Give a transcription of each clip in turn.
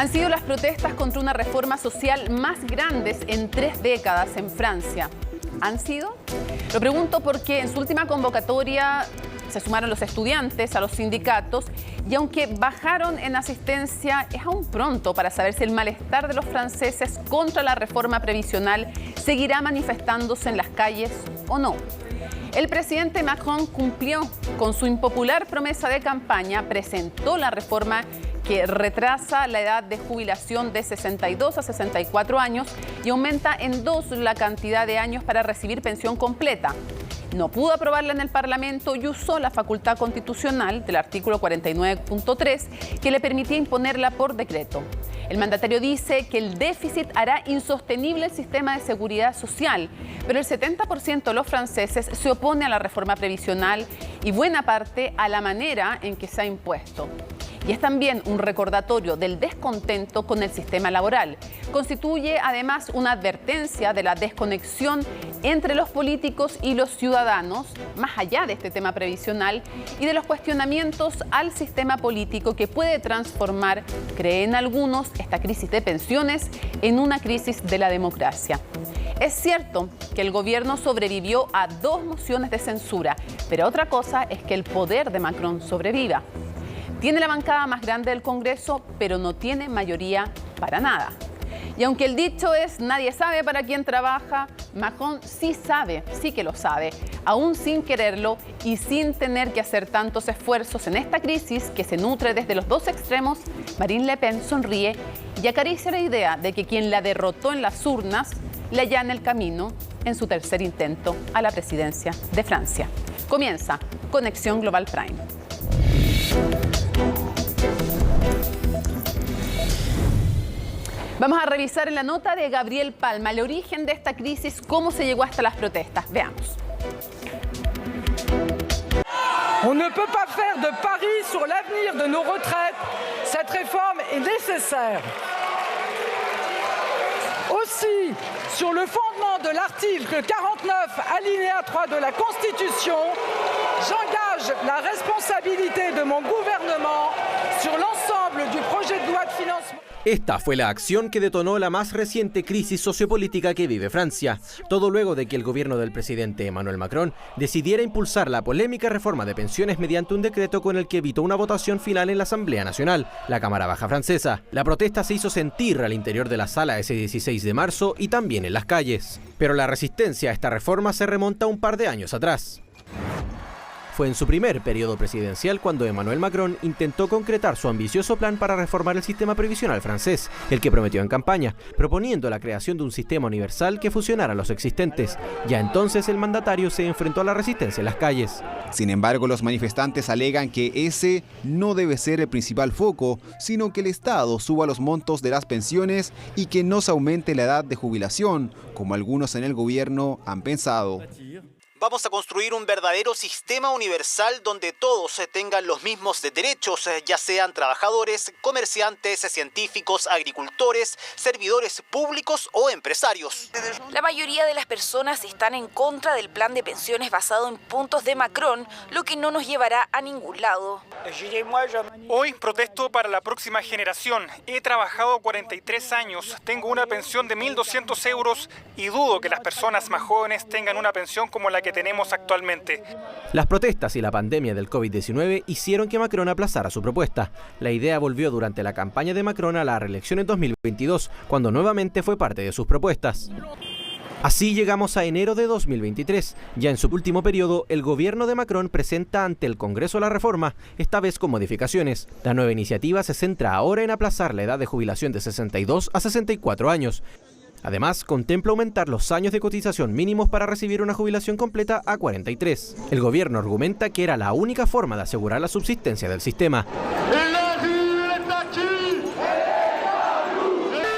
Han sido las protestas contra una reforma social más grandes en 3 décadas en Francia. ¿Han sido? Lo pregunto porque en su última convocatoria se sumaron los estudiantes a los sindicatos y aunque bajaron en asistencia, es aún pronto para saber si el malestar de los franceses contra la reforma previsional seguirá manifestándose en las calles o no. El presidente Macron cumplió con su impopular promesa de campaña, presentó la reforma que retrasa la edad de jubilación de 62 a 64 años y aumenta en 2 la cantidad de años para recibir pensión completa. No pudo aprobarla en el Parlamento y usó la facultad constitucional del artículo 49.3 que le permitía imponerla por decreto. El mandatario dice que el déficit hará insostenible el sistema de seguridad social, pero el 70% de los franceses se opone a la reforma previsional y buena parte a la manera en que se ha impuesto. Y es también un recordatorio del descontento con el sistema laboral. Constituye además una advertencia de la desconexión entre los políticos y los ciudadanos, más allá de este tema previsional, y de los cuestionamientos al sistema político que puede transformar, creen algunos, esta crisis de pensiones en una crisis de la democracia. Es cierto que el gobierno sobrevivió a 2 mociones de censura, pero otra cosa es que el poder de Macron sobreviva. Tiene la bancada más grande del Congreso, pero no tiene mayoría para nada. Y aunque el dicho es nadie sabe para quién trabaja, Macron sí sabe, sí que lo sabe, aún sin quererlo y sin tener que hacer tantos esfuerzos en esta crisis que se nutre desde los 2 extremos. Marine Le Pen sonríe y acaricia la idea de que quien la derrotó en las urnas le allana el camino en su tercer intento a la presidencia de Francia. Comienza Conexión Global Prime. Vamos a revisar en la nota de Gabriel Palma el origen de esta crisis, cómo se llegó hasta las protestas. Veamos. On ne peut pas faire de paris sur l'avenir de nos retraites. Cette réforme est nécessaire. Aussi, sur le fondement de l'article 49, alinéa 3 de la Constitution, j'engage la responsabilité de mon gouvernement sur l'ensemble du projet de loi de financement. Esta fue la acción que detonó la más reciente crisis sociopolítica que vive Francia, todo luego de que el gobierno del presidente Emmanuel Macron decidiera impulsar la polémica reforma de pensiones mediante un decreto con el que evitó una votación final en la Asamblea Nacional, la Cámara Baja francesa. La protesta se hizo sentir al interior de la sala ese 16 de marzo y también en las calles. Pero la resistencia a esta reforma se remonta un par de años atrás. Fue en su primer periodo presidencial cuando Emmanuel Macron intentó concretar su ambicioso plan para reformar el sistema previsional francés, el que prometió en campaña, proponiendo la creación de un sistema universal que fusionara los existentes. Ya entonces el mandatario se enfrentó a la resistencia en las calles. Sin embargo, los manifestantes alegan que ese no debe ser el principal foco, sino que el Estado suba los montos de las pensiones y que no se aumente la edad de jubilación, como algunos en el gobierno han pensado. Vamos a construir un verdadero sistema universal donde todos tengan los mismos derechos, ya sean trabajadores, comerciantes, científicos, agricultores, servidores públicos o empresarios. La mayoría de las personas están en contra del plan de pensiones basado en puntos de Macron, lo que no nos llevará a ningún lado. Hoy protesto para la próxima generación. He trabajado 43 años, tengo una pensión de 1.200 euros y dudo que las personas más jóvenes tengan una pensión como la que tenemos actualmente. Las protestas y la pandemia del COVID-19 hicieron que Macron aplazara su propuesta. La idea volvió durante la campaña de Macron a la reelección en 2022, cuando nuevamente fue parte de sus propuestas. Así llegamos a enero de 2023. Ya en su último periodo, el gobierno de Macron presenta ante el Congreso la reforma, esta vez con modificaciones. La nueva iniciativa se centra ahora en aplazar la edad de jubilación de 62 a 64 años. Además, contempla aumentar los años de cotización mínimos para recibir una jubilación completa a 43. El gobierno argumenta que era la única forma de asegurar la subsistencia del sistema.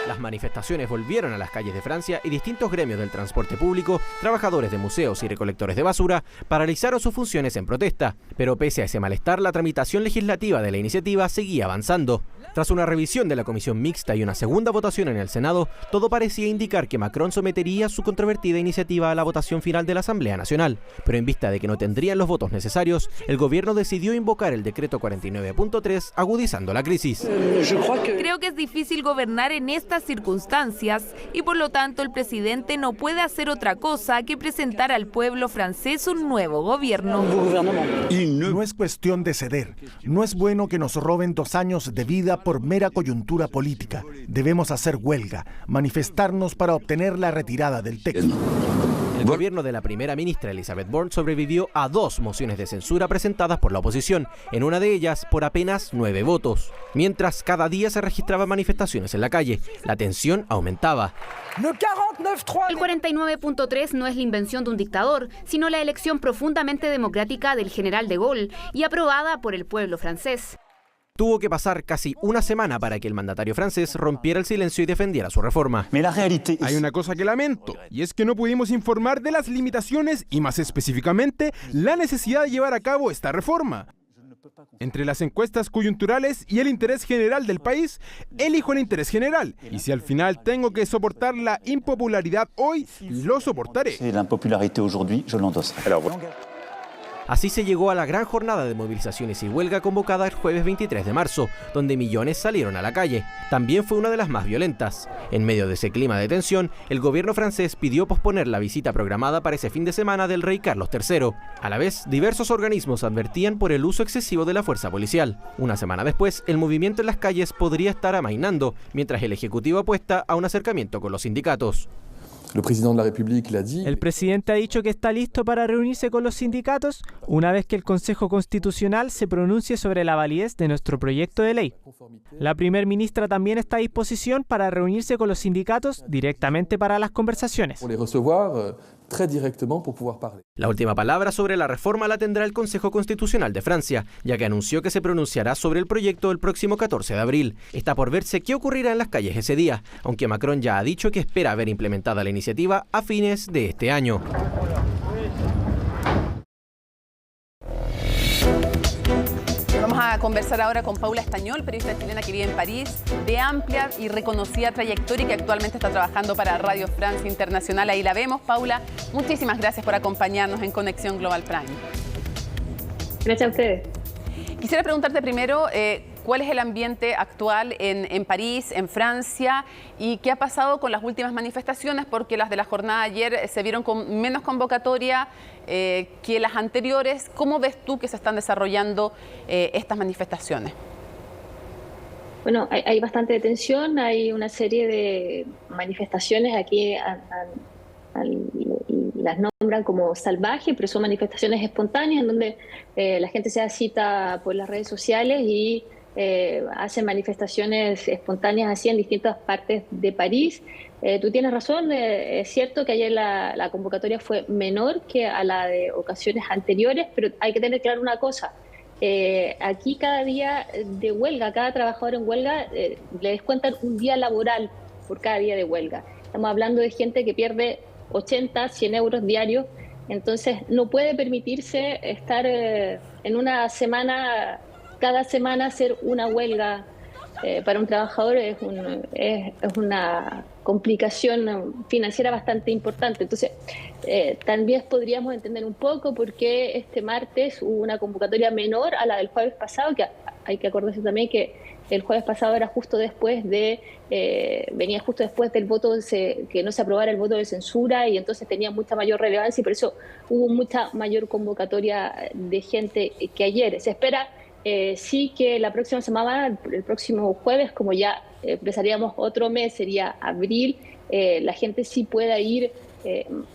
Las manifestaciones volvieron a las calles de Francia y distintos gremios del transporte público, trabajadores de museos y recolectores de basura paralizaron sus funciones en protesta. Pero pese a ese malestar, la tramitación legislativa de la iniciativa seguía avanzando. Tras una revisión de la comisión mixta y una segunda votación en el Senado, todo parecía indicar que Macron sometería su controvertida iniciativa a la votación final de la Asamblea Nacional. Pero en vista de que no tendrían los votos necesarios, el gobierno decidió invocar el decreto 49.3, agudizando la crisis. Creo que es difícil gobernar en estas circunstancias y por lo tanto el presidente no puede hacer otra cosa que presentar al pueblo francés un nuevo gobierno. No es cuestión de ceder. No es bueno que nos roben 2 años de vida por mera coyuntura política. Debemos hacer huelga, manifestarnos para obtener la retirada del texto. El gobierno de la primera ministra Elisabeth Borne sobrevivió a 2 mociones de censura presentadas por la oposición, en una de ellas por apenas 9 votos. Mientras cada día se registraban manifestaciones en la calle, la tensión aumentaba. El 49.3 no es la invención de un dictador, sino la elección profundamente democrática del general de Gaulle y aprobada por el pueblo francés. Tuvo que pasar casi una semana para que el mandatario francés rompiera el silencio y defendiera su reforma. Hay una cosa que lamento, y es que no pudimos informar de las limitaciones y más específicamente la necesidad de llevar a cabo esta reforma. Entre las encuestas coyunturales y el interés general del país, elijo el interés general. Y si al final tengo que soportar la impopularidad hoy, lo soportaré. Así se llegó a la gran jornada de movilizaciones y huelga convocada el jueves 23 de marzo, donde millones salieron a la calle. También fue una de las más violentas. En medio de ese clima de tensión, el gobierno francés pidió posponer la visita programada para ese fin de semana del rey Carlos III. A la vez, diversos organismos advertían por el uso excesivo de la fuerza policial. Una semana después, el movimiento en las calles podría estar amainando, mientras el Ejecutivo apuesta a un acercamiento con los sindicatos. El presidente ha dicho que está listo para reunirse con los sindicatos una vez que el Consejo Constitucional se pronuncie sobre la validez de nuestro proyecto de ley. La primer ministra también está a disposición para reunirse con los sindicatos directamente para las conversaciones. La última palabra sobre la reforma la tendrá el Consejo Constitucional de Francia, ya que anunció que se pronunciará sobre el proyecto el próximo 14 de abril. Está por verse qué ocurrirá en las calles ese día, aunque Macron ya ha dicho que espera ver implementada la iniciativa a fines de este año. Vamos a conversar ahora con Paula Estañol, periodista chilena que vive en París, de amplia y reconocida trayectoria y que actualmente está trabajando para Radio Francia Internacional. Ahí la vemos. Paula, muchísimas gracias por acompañarnos en Conexión Global Prime. Gracias a ustedes. Quisiera preguntarte primero cuál es el ambiente actual en París, en Francia, y qué ha pasado con las últimas manifestaciones, porque las de la jornada de ayer se vieron con menos convocatoria que las anteriores. ¿Cómo ves tú que se están desarrollando estas manifestaciones? Bueno, hay bastante tensión, hay una serie de manifestaciones aquí, las nombran como salvajes, pero son manifestaciones espontáneas en donde la gente se da cita por las redes sociales y hacen manifestaciones espontáneas así en distintas partes de París. Tú tienes razón, es cierto que ayer la convocatoria fue menor que a la de ocasiones anteriores, pero hay que tener claro una cosa. Aquí cada día de huelga, cada trabajador en huelga le descuentan un día laboral por cada día de huelga. Estamos hablando de gente que pierde 80, 100 euros diarios, entonces no puede permitirse estar en una semana, cada semana hacer una huelga. Para un trabajador es una complicación financiera bastante importante. Entonces, también podríamos entender un poco por qué este martes hubo una convocatoria menor a la del jueves pasado, que hay que acordarse también que el jueves pasado era justo después venía justo después del voto, que no se aprobara el voto de censura, y entonces tenía mucha mayor relevancia y por eso hubo mucha mayor convocatoria de gente que ayer. Se espera sí que la próxima semana, el próximo jueves, como ya empezaríamos otro mes, sería abril, la gente sí pueda ir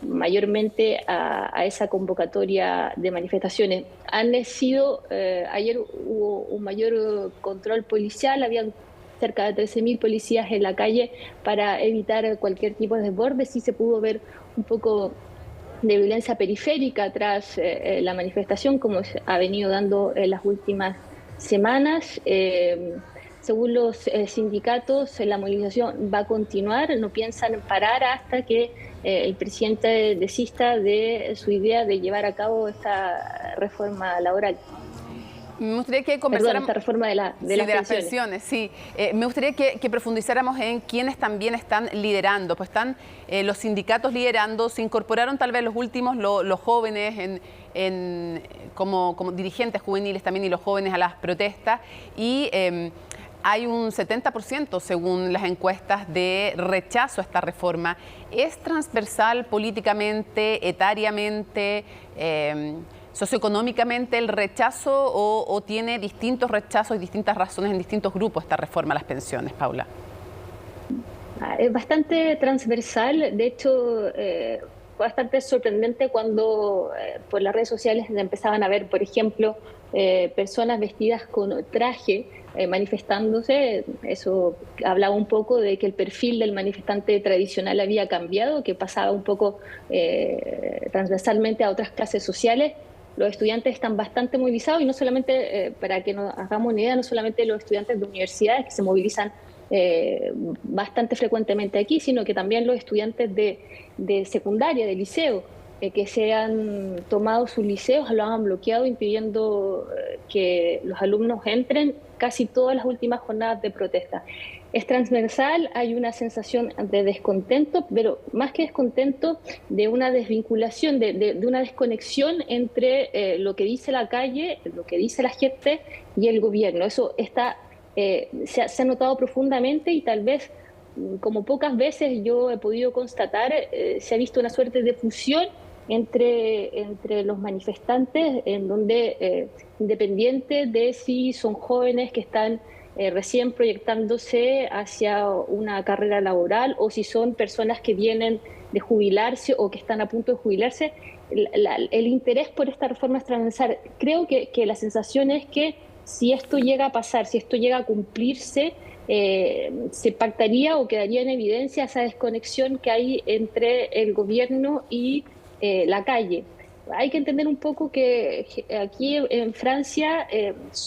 mayormente a esa convocatoria de manifestaciones. Ayer hubo un mayor control policial, habían cerca de 13.000 policías en la calle para evitar cualquier tipo de desborde. Sí se pudo ver un poco de violencia periférica tras la se ha venido dando en las últimas semanas. según los sindicatos, la movilización va a continuar, no piensan parar hasta que el presidente desista de su idea de llevar a cabo esta reforma laboral. Me gustaría que conversáramos... esta reforma de las pensiones. Sí. Me gustaría que profundizáramos en quiénes también están liderando. Pues están los sindicatos liderando, se incorporaron tal vez los últimos, los jóvenes como dirigentes juveniles también y los jóvenes a las protestas. Y hay un 70%, según las encuestas, de rechazo a esta reforma. ¿Es transversal políticamente, etariamente, socioeconómicamente el rechazo o tiene distintos rechazos y distintas razones en distintos grupos esta reforma a las pensiones, Paula? Es bastante transversal, de hecho fue bastante sorprendente cuando por las redes sociales empezaban a ver, por ejemplo, personas vestidas con traje manifestándose. Eso hablaba un poco de que el perfil del manifestante tradicional había cambiado, que pasaba un poco transversalmente a otras clases sociales. Los estudiantes están bastante movilizados y no solamente, para que nos hagamos una idea, no solamente los estudiantes de universidades que se movilizan bastante frecuentemente aquí, sino que también los estudiantes de secundaria, de liceo, que se han tomado sus liceos, lo han bloqueado, impidiendo que los alumnos entren casi todas las últimas jornadas de protesta. Es transversal, hay una sensación de descontento, pero más que descontento, de una desvinculación, de una desconexión entre lo que dice la calle, lo que dice la gente y el gobierno. Eso está, se ha notado profundamente y tal vez, como pocas veces yo he podido constatar, se ha visto una suerte de fusión entre los manifestantes, en donde, independiente de si son jóvenes que están recién proyectándose hacia una carrera laboral o si son personas que vienen de jubilarse o que están a punto de jubilarse, el interés por esta reforma es transversal. Creo que la sensación es que si esto llega a pasar, si esto llega a cumplirse, se pactaría o quedaría en evidencia esa desconexión que hay entre el gobierno y la calle. Hay que entender un poco que aquí en Francia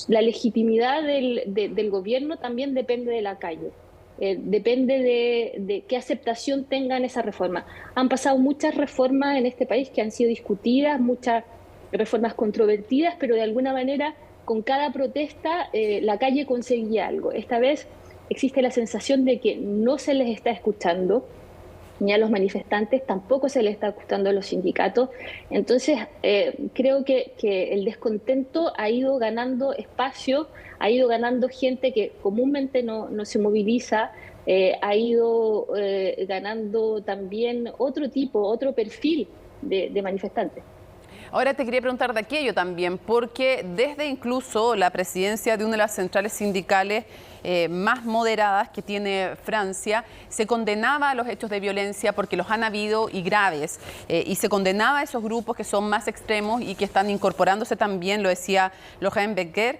la legitimidad del gobierno también depende de la calle, depende de qué aceptación tengan esa reforma. Han pasado muchas reformas en este país que han sido discutidas, muchas reformas controvertidas, pero de alguna manera con cada protesta la calle conseguía algo. Esta vez existe la sensación de que no se les está escuchando, ni a los manifestantes, tampoco se les está escuchando a los sindicatos. Entonces, creo que el descontento ha ido ganando espacio, ha ido ganando gente que comúnmente no se moviliza, ha ido ganando también otro perfil de manifestantes. Ahora te quería preguntar de aquello también, porque desde incluso la presidencia de una de las centrales sindicales más moderadas que tiene Francia, se condenaba a los hechos de violencia porque los han habido y graves, y se condenaba a esos grupos que son más extremos y que están incorporándose también, lo decía Laurent Becker,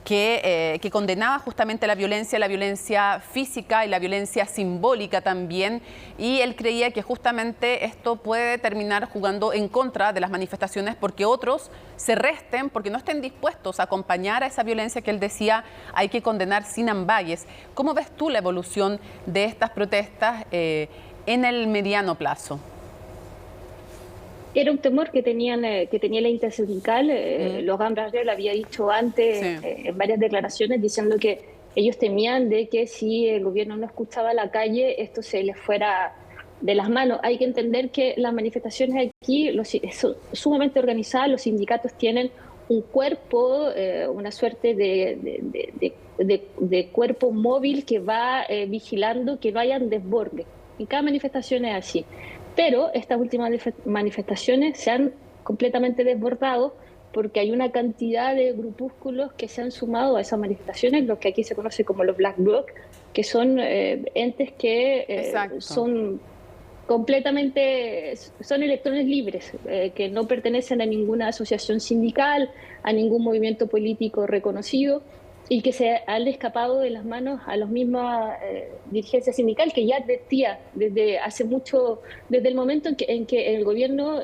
que condenaba justamente la violencia física y la violencia simbólica también, y él creía que justamente esto puede terminar jugando en contra de las manifestaciones porque otros se resten, porque no estén dispuestos a acompañar a esa violencia que él decía hay que condenar sin ambages. ¿Cómo ves tú la evolución de estas protestas en el mediano plazo? Era un temor que tenía la intersindical. Laurent Becker lo había dicho antes, sí, en varias declaraciones, diciendo que ellos temían de que si el gobierno no escuchaba a la calle, esto se les fuera de las manos. Hay que entender que las manifestaciones aquí son sumamente organizadas, los sindicatos tienen un cuerpo, una suerte de cuerpo móvil que va vigilando que no hayan desbordes. En cada manifestación es así. Pero estas últimas manifestaciones se han completamente desbordado porque hay una cantidad de grupúsculos que se han sumado a esas manifestaciones, lo que aquí se conoce como los Black Bloc, que son entes que son completamente, son electrones libres, que no pertenecen a ninguna asociación sindical, a ningún movimiento político reconocido, y que se han escapado de las manos a los mismos dirigencia sindical, que ya advertía desde hace mucho, desde el momento en que el gobierno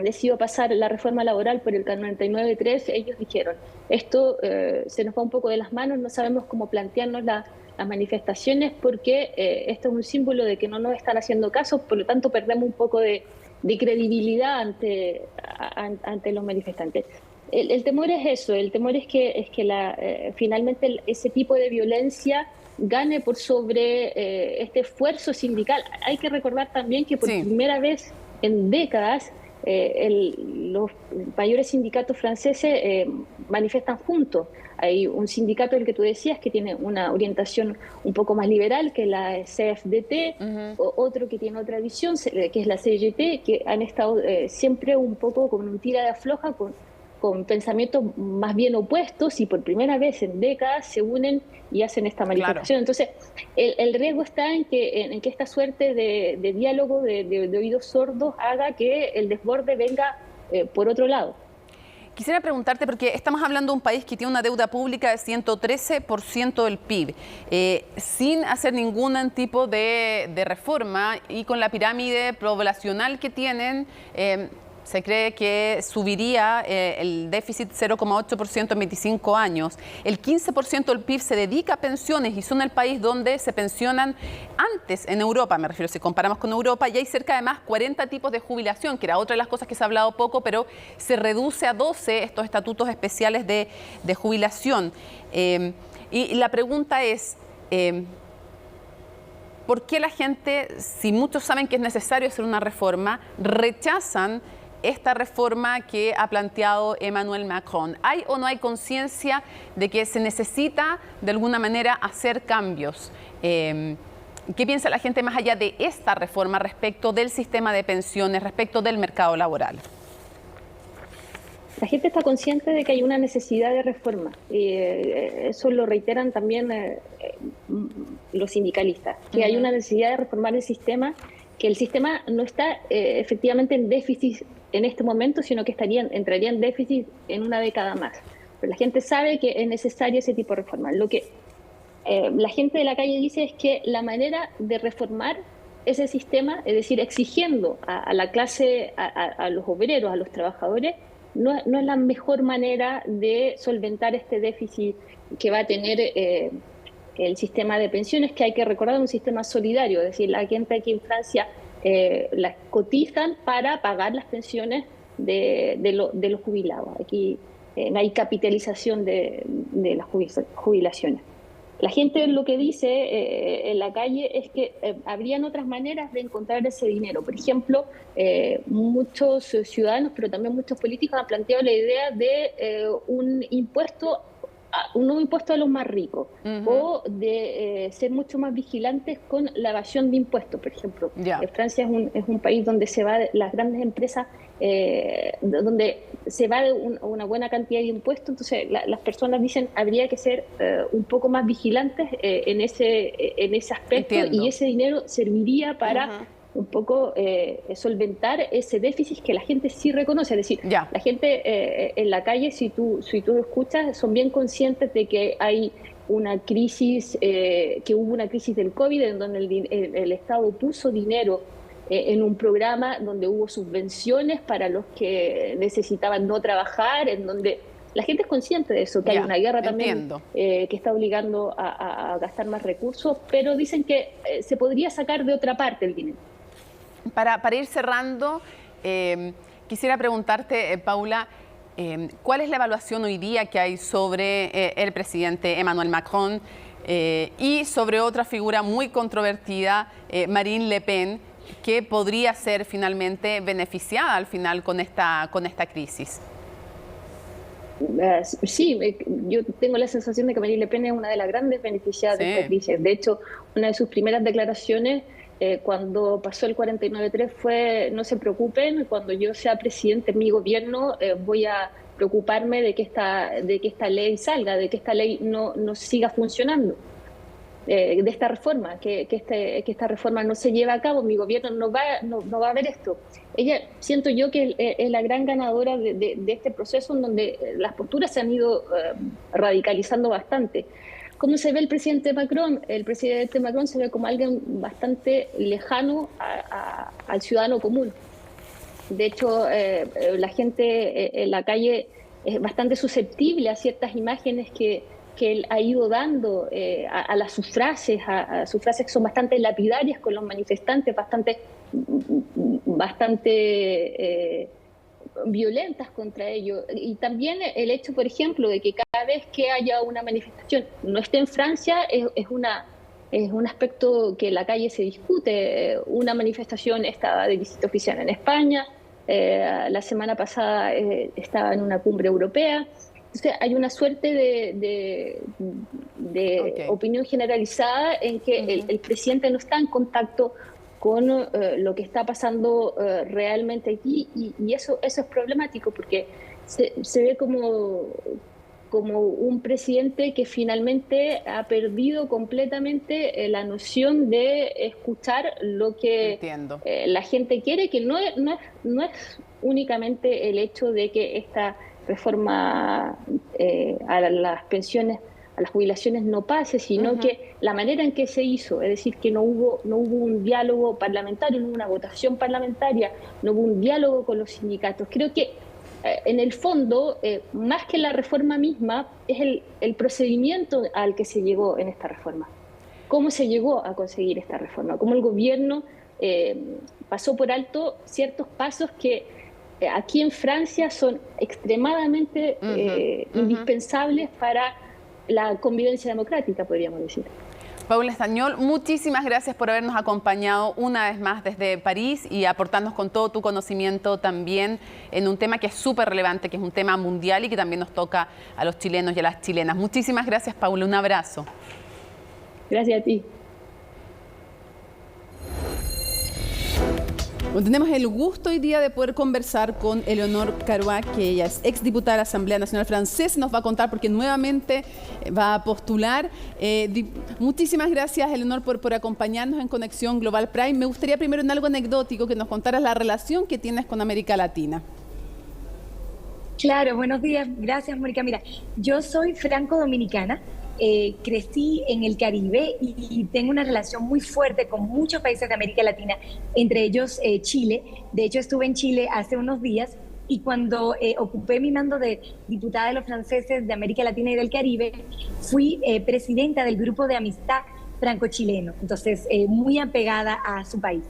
decidió pasar la reforma laboral por el 49.3, ellos dijeron, esto se nos va un poco de las manos, no sabemos cómo plantearnos las manifestaciones porque esto es un símbolo de que no nos están haciendo caso, por lo tanto perdemos un poco de credibilidad ante los manifestantes. El temor es eso, el temor es que finalmente ese tipo de violencia gane por sobre este esfuerzo sindical. Hay que recordar también que por primera vez en décadas los mayores sindicatos franceses manifiestan juntos. Hay un sindicato, el que tú decías, que tiene una orientación un poco más liberal, que es la CFDT, otro que tiene otra visión, que es la CGT, que han estado siempre un poco con un tira de afloja, con pensamientos más bien opuestos, y por primera vez en décadas se unen y hacen esta manifestación. Claro. Entonces, el riesgo está en que esta suerte de diálogo, de oídos sordos, haga que el desborde venga por otro lado. Quisiera preguntarte, porque estamos hablando de un país que tiene una deuda pública de 113% del PIB, sin hacer ningún tipo de reforma, y con la pirámide poblacional que tienen, se cree que subiría el déficit 0,8% en 25 años. El 15% del PIB se dedica a pensiones y son el país donde se pensionan antes en Europa, me refiero, si comparamos con Europa, y hay cerca además 40 tipos de jubilación, que era otra de las cosas que se ha hablado poco, pero se reduce a 12 estos estatutos especiales de jubilación. Y la pregunta es, ¿por qué la gente, si muchos saben que es necesario hacer una reforma, rechazan esta reforma que ha planteado Emmanuel Macron? ¿Hay o no hay conciencia de que se necesita de alguna manera hacer cambios? ¿Qué piensa la gente más allá de esta reforma respecto del sistema de pensiones, respecto del mercado laboral? La gente está consciente de que hay una necesidad de reforma, y eso lo reiteran también los sindicalistas, que hay una necesidad de reformar el sistema, que el sistema no está efectivamente en déficit en este momento, sino que entraría en déficit en una década más. Pero la gente sabe que es necesario ese tipo de reforma. Lo que la gente de la calle dice es que la manera de reformar ese sistema, es decir, exigiendo a la clase, a los obreros, a los trabajadores, no es la mejor manera de solventar este déficit que va a tener el sistema de pensiones, que hay que recordar un sistema solidario, es decir, la gente aquí en Francia las cotizan para pagar las pensiones de los jubilados. Aquí no hay capitalización de las jubilaciones. La gente lo que dice en la calle es que habrían otras maneras de encontrar ese dinero. Por ejemplo, muchos ciudadanos, pero también muchos políticos han planteado la idea de un nuevo impuesto a los más ricos, o de ser mucho más vigilantes con la evasión de impuestos, por ejemplo. Francia es un país donde se va las grandes empresas, donde se va de una buena cantidad de impuestos, entonces las personas dicen habría que ser un poco más vigilantes en ese aspecto. Entiendo. Y ese dinero serviría para un poco solventar ese déficit que la gente sí reconoce. Es decir, la gente en la calle, si tú escuchas, son bien conscientes de que hay una crisis, que hubo una crisis del COVID, en donde el Estado puso dinero en un programa donde hubo subvenciones para los que necesitaban no trabajar, en donde la gente es consciente de eso, que hay una guerra también que está obligando a gastar más recursos, pero dicen que se podría sacar de otra parte el dinero. Para ir cerrando, quisiera preguntarte, Paula, ¿cuál es la evaluación hoy día que hay sobre el presidente Emmanuel Macron y sobre otra figura muy controvertida, Marine Le Pen, que podría ser finalmente beneficiada al final con esta crisis? Sí, yo tengo la sensación de que Marine Le Pen es una de las grandes beneficiadas de esta crisis. De hecho, una de sus primeras declaraciones cuando pasó el 49.3 fue: no se preocupen, cuando yo sea presidente en mi gobierno voy a preocuparme de que esta ley salga, de que esta ley no siga funcionando, de esta reforma, que esta reforma no se lleve a cabo. Mi gobierno no va a ver esto. Ella, siento yo que es la gran ganadora de este proceso, en donde las posturas se han ido radicalizando bastante. ¿Cómo se ve el presidente Macron? El presidente Macron se ve como alguien bastante lejano al ciudadano común. De hecho, la gente en la calle es bastante susceptible a ciertas imágenes que él ha ido dando, a sus frases que son bastante lapidarias con los manifestantes, bastante violentas contra ellos. Y también el hecho, por ejemplo, de que cada vez que haya una manifestación no esté en Francia es un aspecto que en la calle se discute. Una manifestación estaba de visita oficial en España, la semana pasada estaba en una cumbre europea. Entonces hay una suerte de opinión generalizada en que el presidente no está en contacto con lo que está pasando realmente aquí, y eso es problemático porque se ve como un presidente que finalmente ha perdido completamente la noción de escuchar lo que la gente quiere, que no es únicamente el hecho de que esta reforma a las pensiones, a las jubilaciones no pase, sino que la manera en que se hizo, es decir, que no hubo un diálogo parlamentario, no hubo una votación parlamentaria, no hubo un diálogo con los sindicatos. Creo que en el fondo, más que la reforma misma, es el procedimiento al que se llegó en esta reforma. ¿Cómo se llegó a conseguir esta reforma? ¿Cómo el gobierno pasó por alto ciertos pasos que aquí en Francia son extremadamente indispensables para la convivencia democrática, podríamos decir? Paula Estañol, muchísimas gracias por habernos acompañado una vez más desde París y aportarnos con todo tu conocimiento también en un tema que es súper relevante, que es un tema mundial y que también nos toca a los chilenos y a las chilenas. Muchísimas gracias, Paula. Un abrazo. Gracias a ti. Bueno, tenemos el gusto hoy día de poder conversar con Eleonore Carroix, que ella es exdiputada de la Asamblea Nacional Francesa. Nos va a contar porque nuevamente va a postular. Muchísimas gracias, Eleonore, por acompañarnos en Conexión Global Prime. Me gustaría primero en algo anecdótico que nos contaras la relación que tienes con América Latina. Claro, buenos días. Gracias, Mónica. Mira, yo soy franco-dominicana. Crecí en el Caribe y tengo una relación muy fuerte con muchos países de América Latina, entre ellos Chile. De hecho, estuve en Chile hace unos días y cuando ocupé mi mando de diputada de los franceses de América Latina y del Caribe, fui presidenta del grupo de amistad franco-chileno, entonces muy apegada a su país.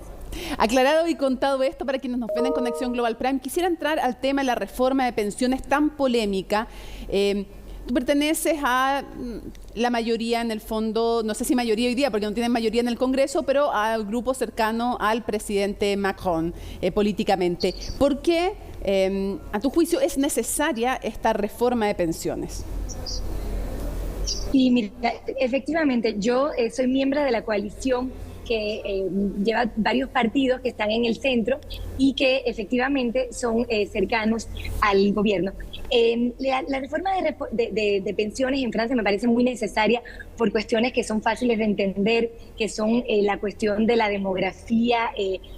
Aclarado y contado esto para quienes nos ven en Conexión Global Prime, quisiera entrar al tema de la reforma de pensiones tan polémica. Tú perteneces a la mayoría, en el fondo, no sé si mayoría hoy día, porque no tienen mayoría en el Congreso, pero al grupo cercano al presidente Macron políticamente. ¿Por qué, a tu juicio, es necesaria esta reforma de pensiones? Y mira, efectivamente, yo soy miembro de la coalición que lleva varios partidos que están en el centro y que efectivamente son cercanos al gobierno. La reforma de pensiones en Francia me parece muy necesaria por cuestiones que son fáciles de entender, que son la cuestión de la demografía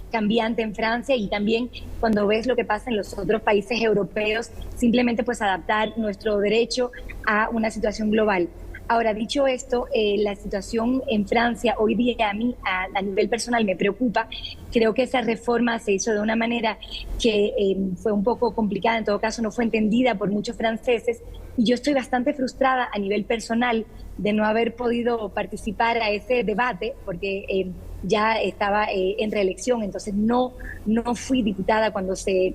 cambiante en Francia y también cuando ves lo que pasa en los otros países europeos, simplemente pues adaptar nuestro derecho a una situación global. Ahora, dicho esto, la situación en Francia hoy día a mí, a nivel personal, me preocupa. Creo que esa reforma se hizo de una manera que fue un poco complicada, en todo caso no fue entendida por muchos franceses, y yo estoy bastante frustrada a nivel personal de no haber podido participar a ese debate, porque ya estaba en reelección, entonces no fui diputada cuando se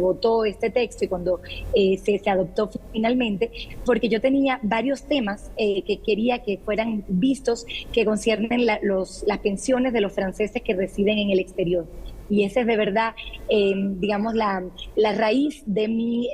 votó este texto y cuando se adoptó finalmente, porque yo tenía varios temas que quería que fueran vistos que conciernen las pensiones de los franceses que residen en el exterior. Y esa es de verdad, digamos, la raíz de mi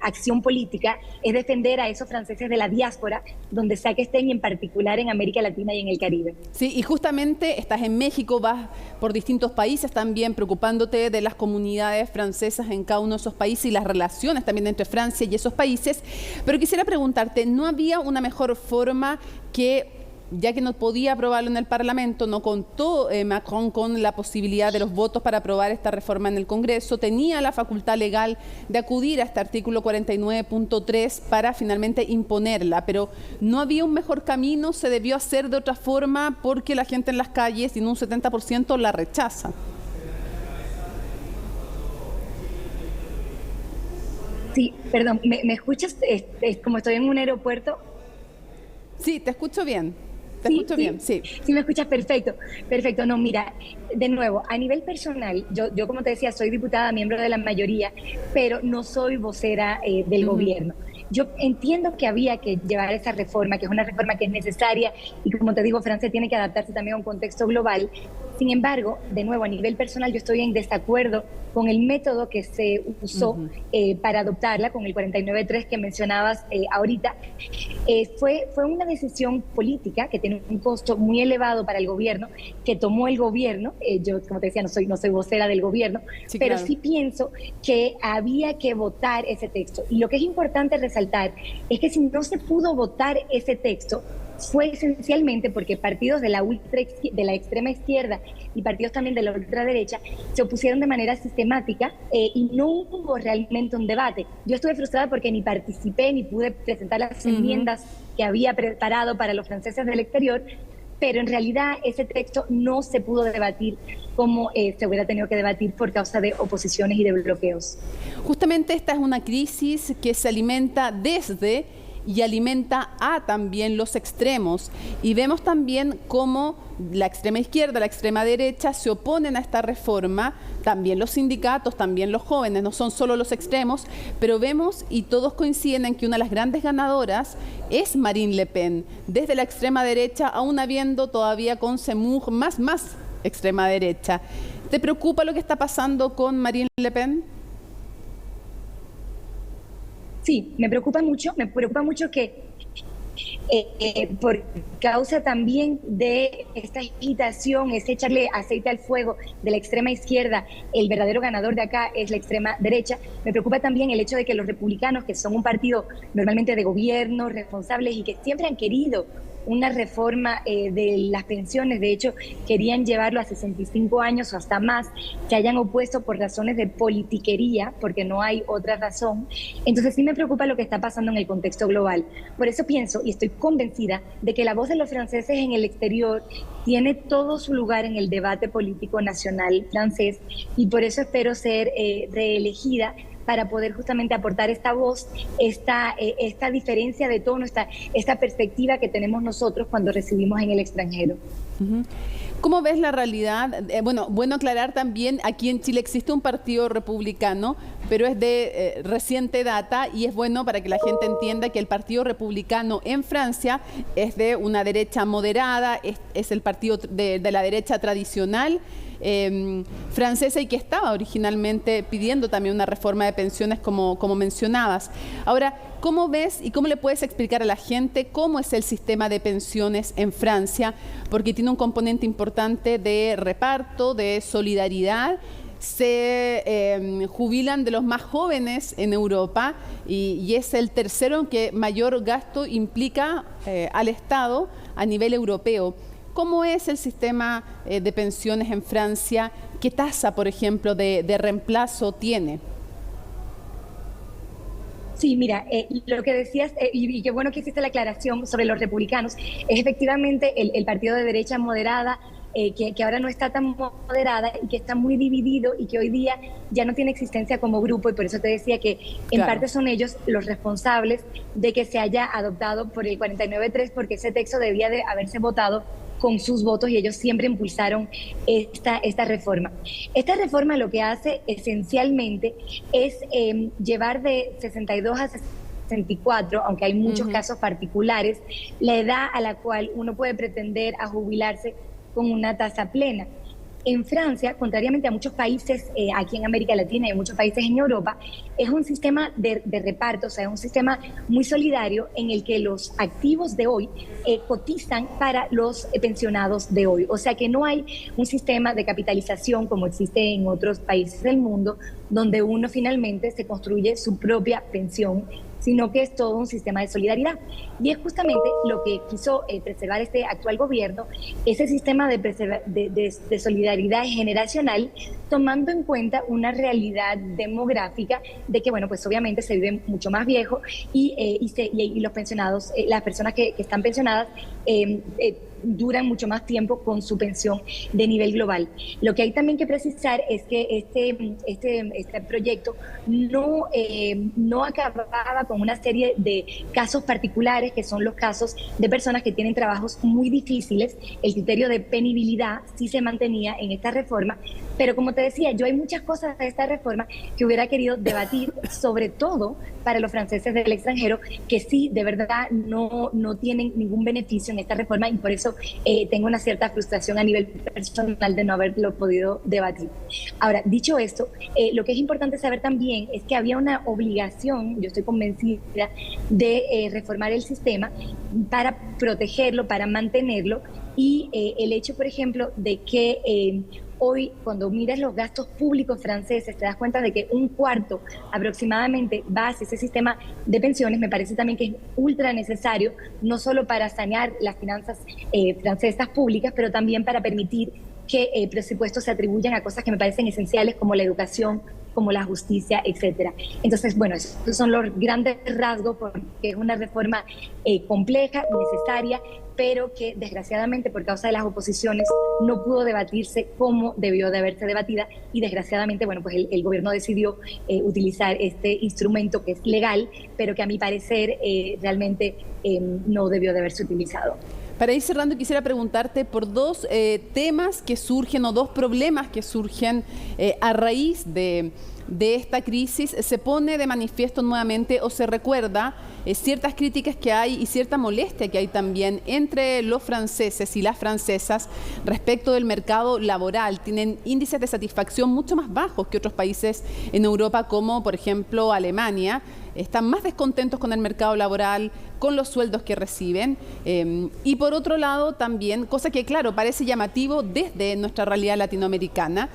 acción política, es defender a esos franceses de la diáspora, donde sea que estén, y en particular en América Latina y en el Caribe. Sí, y justamente estás en México, vas por distintos países también preocupándote de las comunidades francesas en cada uno de esos países y las relaciones también entre Francia y esos países. Pero quisiera preguntarte, ¿no había una mejor forma que, ya que no podía aprobarlo en el Parlamento, no contó Macron con la posibilidad de los votos para aprobar esta reforma en el Congreso, tenía la facultad legal de acudir a este artículo 49.3 para finalmente imponerla, pero no había un mejor camino, se debió hacer de otra forma porque la gente en las calles, y en un 70% la rechaza? Sí, perdón, ¿me escuchas? Como estoy en un aeropuerto. Sí, te escucho bien. Te escucho bien, sí. Sí, me escuchas perfecto. Perfecto. No, mira, de nuevo, a nivel personal, yo como te decía, soy diputada, miembro de la mayoría, pero no soy vocera del gobierno. Yo entiendo que había que llevar esa reforma, que es una reforma que es necesaria y como te digo, Francia tiene que adaptarse también a un contexto global. Sin embargo, de nuevo, a nivel personal, yo estoy en desacuerdo con el método que se usó para adoptarla, con el 49.3 que mencionabas ahorita. Fue una decisión política que tiene un costo muy elevado para el gobierno, que tomó el gobierno. Yo, como te decía, no soy vocera del gobierno, sí, pero claro, sí pienso que había que votar ese texto. Y lo que es importante resaltar es que si no se pudo votar ese texto, fue esencialmente porque partidos de la extrema izquierda y partidos también de la ultraderecha se opusieron de manera sistemática y no hubo realmente un debate. Yo estuve frustrada porque ni participé ni pude presentar las enmiendas que había preparado para los franceses del exterior, pero en realidad ese texto no se pudo debatir como se hubiera tenido que debatir por causa de oposiciones y de bloqueos. Justamente esta es una crisis que se alimenta desde y alimenta a también los extremos. Y vemos también cómo la extrema izquierda, la extrema derecha se oponen a esta reforma, también los sindicatos, también los jóvenes, no son solo los extremos, pero vemos y todos coinciden en que una de las grandes ganadoras es Marine Le Pen, desde la extrema derecha, aún habiendo todavía con Zemmour más extrema derecha. ¿Te preocupa lo que está pasando con Marine Le Pen? Sí, me preocupa mucho que por causa también de esta agitación, es echarle aceite al fuego de la extrema izquierda, el verdadero ganador de acá es la extrema derecha. Me preocupa también el hecho de que los republicanos, que son un partido normalmente de gobierno, responsables y que siempre han querido una reforma de las pensiones, de hecho querían llevarlo a 65 años o hasta más, se hayan opuesto por razones de politiquería, porque no hay otra razón. Entonces sí me preocupa lo que está pasando en el contexto global. Por eso pienso y estoy convencida de que la voz de los franceses en el exterior tiene todo su lugar en el debate político nacional francés y por eso espero ser reelegida para poder justamente aportar esta voz, esta diferencia de tono, esta perspectiva que tenemos nosotros cuando recibimos en el extranjero. ¿Cómo ves la realidad? Bueno aclarar también, aquí en Chile existe un partido republicano, pero es de reciente data y es bueno para que la gente entienda que el Partido Republicano en Francia es de una derecha moderada, es el partido de la derecha tradicional francesa y que estaba originalmente pidiendo también una reforma de pensiones como mencionabas. Ahora, ¿cómo ves y cómo le puedes explicar a la gente cómo es el sistema de pensiones en Francia? Porque tiene un componente importante de reparto, de solidaridad. Se jubilan de los más jóvenes en Europa y es el tercero en que mayor gasto implica al Estado a nivel europeo. ¿Cómo es el sistema de pensiones en Francia? ¿Qué tasa, por ejemplo, de reemplazo tiene? Sí, mira, lo que decías, y qué bueno que hiciste la aclaración sobre los republicanos, es efectivamente el partido de derecha moderada, que ahora no está tan moderada y que está muy dividido y que hoy día ya no tiene existencia como grupo, y por eso te decía que en parte son ellos los responsables de que se haya adoptado por el 49.3, porque ese texto debía de haberse votado con sus votos y ellos siempre impulsaron esta reforma. Esta reforma lo que hace esencialmente es llevar de 62 a 64, aunque hay muchos casos particulares, la edad a la cual uno puede pretender a jubilarse con una tasa plena. En Francia, contrariamente a muchos países aquí en América Latina y muchos países en Europa, es un sistema de reparto, o sea, es un sistema muy solidario en el que los activos de hoy cotizan para los pensionados de hoy. O sea que no hay un sistema de capitalización como existe en otros países del mundo, donde uno finalmente se construye su propia pensión, sino que es todo un sistema de solidaridad. Y es justamente lo que quiso preservar este actual gobierno, ese sistema de solidaridad generacional, tomando en cuenta una realidad demográfica de que, bueno, pues obviamente se vive mucho más viejo y los pensionados, las personas que están pensionadas, duran mucho más tiempo con su pensión de nivel global. Lo que hay también que precisar es que este proyecto no acababa con una serie de casos particulares, que son los casos de personas que tienen trabajos muy difíciles. El criterio de penibilidad sí se mantenía en esta reforma, pero como te decía, yo hay muchas cosas de esta reforma que hubiera querido debatir, sobre todo para los franceses del extranjero, que sí, de verdad, no tienen ningún beneficio en esta reforma, y por eso tengo una cierta frustración a nivel personal de no haberlo podido debatir. Ahora, dicho esto, lo que es importante saber también es que había una obligación, yo estoy convencida, de reformar el sistema para protegerlo, para mantenerlo, y el hecho, por ejemplo, de que hoy, cuando miras los gastos públicos franceses, te das cuenta de que un cuarto aproximadamente va hacia ese sistema de pensiones. Me parece también que es ultra necesario, no solo para sanear las finanzas francesas públicas, pero también para permitir que presupuestos se atribuyan a cosas que me parecen esenciales, como la educación, como la justicia, etcétera. Entonces, bueno, esos son los grandes rasgos, porque es una reforma compleja, necesaria, pero que desgraciadamente por causa de las oposiciones no pudo debatirse como debió de haberse debatida, y desgraciadamente, bueno, pues el gobierno decidió utilizar este instrumento que es legal, pero que a mi parecer realmente no debió de haberse utilizado. Para ir cerrando, quisiera preguntarte por dos temas que surgen, o dos problemas que surgen a raíz de esta crisis. Se pone de manifiesto nuevamente, o se recuerda, ciertas críticas que hay y cierta molestia que hay también entre los franceses y las francesas respecto del mercado laboral. Tienen índices de satisfacción mucho más bajos que otros países en Europa, como por ejemplo Alemania. Están más descontentos con el mercado laboral, con los sueldos que reciben. Y por otro lado también, cosa que claro, parece llamativo desde nuestra realidad latinoamericana,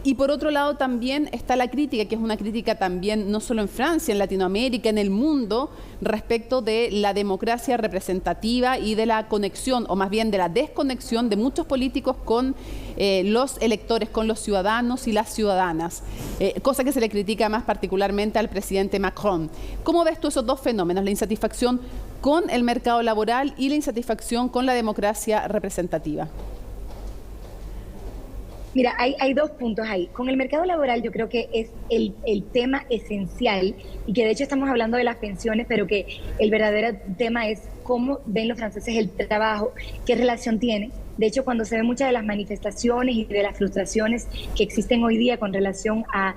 y por otro lado también está la crítica, que es una crítica también no solo en Francia, en Latinoamérica, en el mundo, respecto de la democracia representativa y de la conexión, o más bien de la desconexión de muchos políticos con los electores, con los ciudadanos y las ciudadanas, cosa que se le critica más particularmente al presidente Macron. ¿Cómo ves tú esos dos fenómenos, la insatisfacción con el mercado laboral y la insatisfacción con la democracia representativa? Mira, hay dos puntos ahí. Con el mercado laboral yo creo que es el tema esencial, y que de hecho estamos hablando de las pensiones, pero que el verdadero tema es cómo ven los franceses el trabajo, qué relación tiene. De hecho, cuando se ven muchas de las manifestaciones y de las frustraciones que existen hoy día con relación a